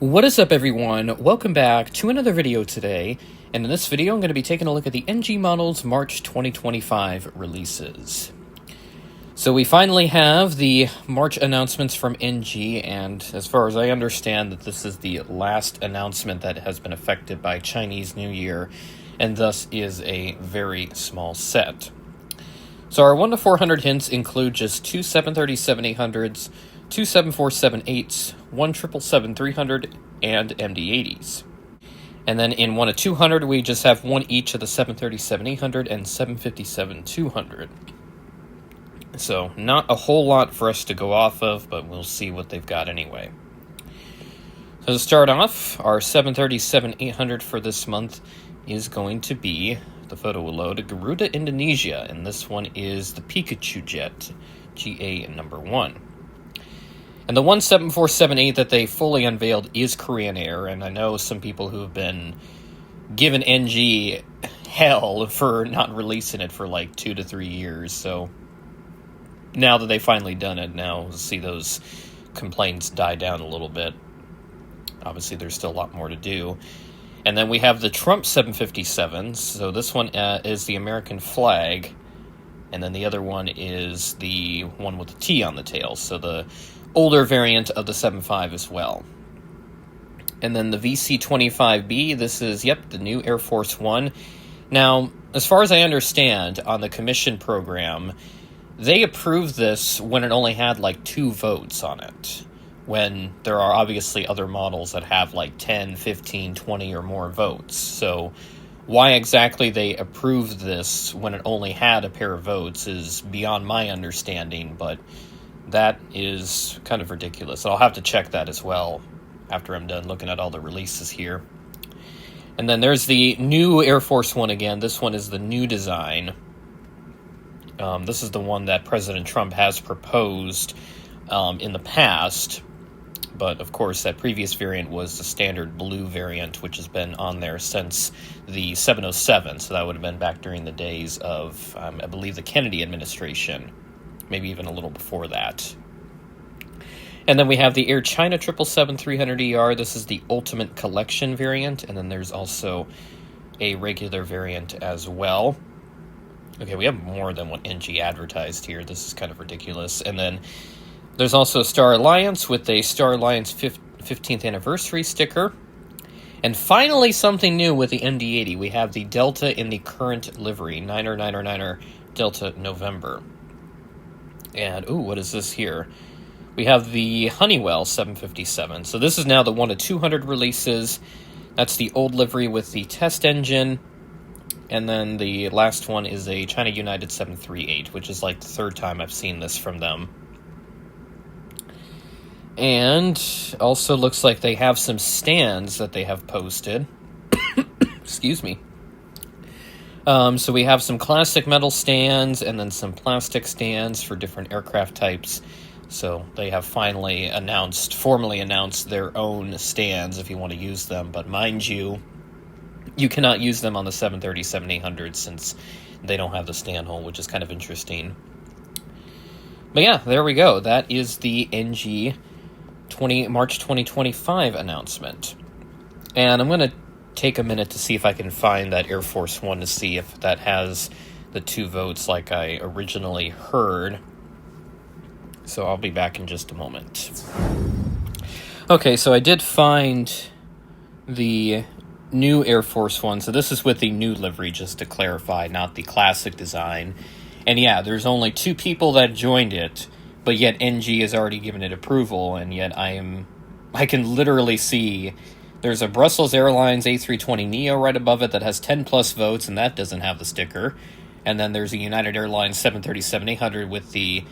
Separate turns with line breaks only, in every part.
What is up, everyone? Welcome back to another video today, and in this video I'm going to be taking a look at the NG Models March 2025 releases. So we finally have the March announcements from NG, and as far as I understand, that this is the last announcement that has been affected by Chinese New Year, and thus is a very small set. So our 1 to 400 hints include just two 737-800s, two 747-8s, one 777-300, and MD-80s. And then in 1 to 200, we just have one each of the 737-800 and 757-200. So not a whole lot for us to go off of, but we'll see what they've got anyway. So to start off, our 737-800 for this month is going to be, the photo will load, Garuda Indonesia, and this one is the Pikachu Jet, GA number 1. And the 747-8 that they fully unveiled is Korean Air, and I know some people who have been giving NG hell for not releasing it for like 2 to 3 years, so now that they've finally done it, now we'll see those complaints die down a little bit. Obviously, there's still a lot more to do. And then we have the Trump 757s, so this one is the American flag, and then the other one is the one with the T on the tail, so the older variant of the 75 as well. And then the VC-25B, this is, the new Air Force One. Now, as far as I understand, on the commission program, they approved this when it only had like 2 votes on it, when there are obviously other models that have like 10, 15, 20 or more votes. So why exactly they approved this when it only had a pair of votes is beyond my understanding, but that is kind of ridiculous. I'll have to check that as well after I'm done looking at all the releases here. And then there's the new Air Force One again. This one is the new design. This is the one that President Trump has proposed in the past. But, of course, that previous variant was the standard blue variant, which has been on there since the 707. So that would have been back during the days of, I believe, the Kennedy administration. Maybe even a little before that. And then we have the Air China 777-300ER. This is the Ultimate Collection variant. And then there's also a regular variant as well. Okay, we have more than what NG advertised here. This is kind of ridiculous. And then there's also Star Alliance with a Star Alliance 15th anniversary sticker. And finally, something new with the MD-80. We have the Delta in the current livery, 9er Delta November. And, what is this here? We have the Honeywell 757. So this is now the 1 to 200 releases. That's the old livery with the test engine. And then the last one is a China United 738, which is like the 3rd time I've seen this from them. And also looks like they have some stands that they have posted. Excuse me. So we have some classic metal stands and then some plastic stands for different aircraft types. So they have formally announced their own stands if you want to use them. But mind you, you cannot use them on the 737-800 since they don't have the stand hole, which is kind of interesting. But yeah, there we go. That is the NG March 2025 announcement. And I'm going to take a minute to see if I can find that Air Force One to see if that has the 2 votes like I originally heard. So I'll be back in just a moment. Okay, so I did find the new Air Force One. So this is with the new livery, just to clarify, not the classic design. And yeah, there's only 2 people that joined it, but yet NG has already given it approval, and yet I can literally see there's a Brussels Airlines A320neo right above it that has 10 plus votes, and that doesn't have the sticker. And then there's a United Airlines 737-800 with the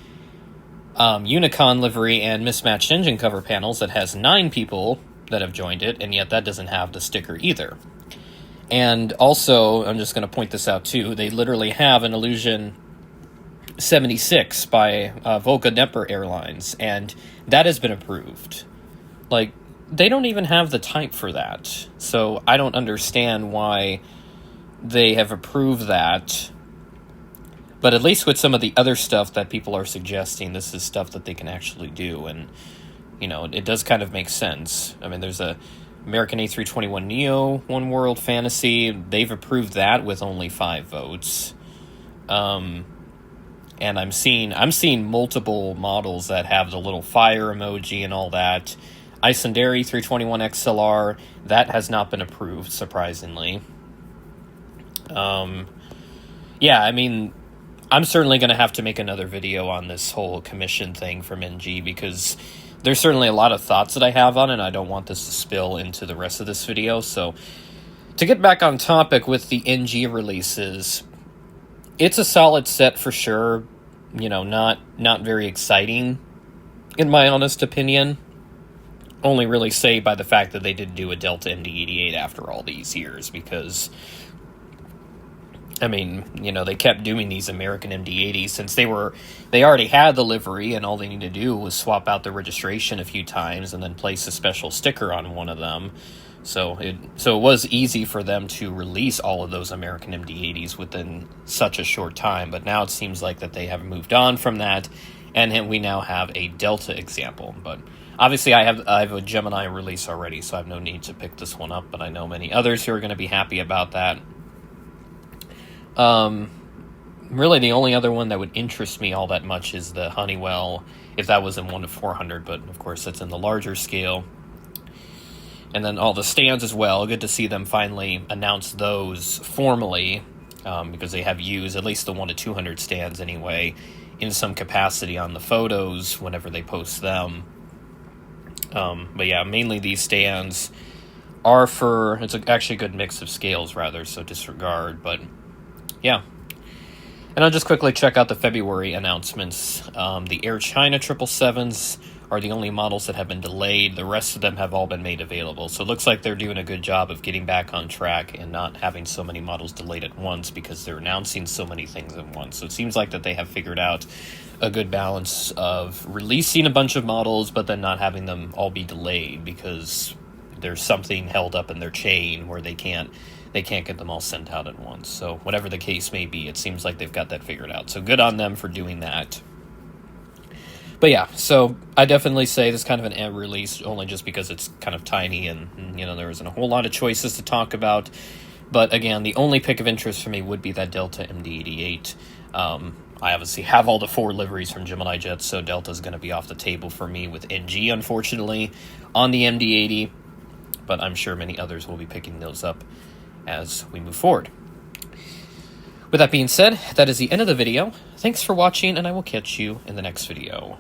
Unicon livery and mismatched engine cover panels that has 9 people that have joined it, and yet that doesn't have the sticker either. And also, I'm just going to point this out too, they literally have an Illusion 76 by Volga Dnepr Airlines, and that has been approved. Like, they don't even have the type for that, so I don't understand why they have approved that. But at least with some of the other stuff that people are suggesting, this is stuff that they can actually do, and it does kind of make sense. I mean, there's a American A321neo One World Fantasy. They've approved that with only 5 votes. And I'm seeing multiple models that have the little fire emoji and all that. Isandari 321 XLR, that has not been approved, surprisingly. Yeah, I mean, I'm certainly going to have to make another video on this whole commission thing from NG, because there's certainly a lot of thoughts that I have on it, and I don't want this to spill into the rest of this video. So, to get back on topic with the NG releases, it's a solid set for sure. Not very exciting, in my honest opinion. Only really say by the fact that they did do a Delta MD-88 after all these years, because, I mean, they kept doing these American MD-80s since they already had the livery, and all they needed to do was swap out the registration a few times and then place a special sticker on one of them. So it was easy for them to release all of those American MD-80s within such a short time, but now it seems like that they have moved on from that, and we now have a Delta example. But obviously I have a Gemini release already, so I have no need to pick this one up, but I know many others who are going to be happy about that. Really the only other one that would interest me all that much is the Honeywell, if that was in 1-400, but of course that's in the larger scale. And then all the stands as well. Good to see them finally announce those formally, because they have used at least the 1-200 stands anyway in some capacity on the photos whenever they post them. But yeah, mainly these stands are it's actually a good mix of scales rather, so disregard, but yeah. And I'll just quickly check out the February announcements. The Air China 777s are the only models that have been delayed. The rest of them have all been made available. So it looks like they're doing a good job of getting back on track and not having so many models delayed at once, because they're announcing so many things at once. So it seems like that they have figured out a good balance of releasing a bunch of models, but then not having them all be delayed because there's something held up in their chain where they can't get them all sent out at once. So whatever the case may be, it seems like they've got that figured out. So good on them for doing that. But yeah, so I definitely say this is kind of an M release, only just because it's kind of tiny and there isn't a whole lot of choices to talk about. But again, the only pick of interest for me would be that Delta MD-88. I obviously have all the 4 liveries from Gemini Jets, so Delta's going to be off the table for me with NG, unfortunately, on the MD-80. But I'm sure many others will be picking those up as we move forward. With that being said, that is the end of the video. Thanks for watching, and I will catch you in the next video.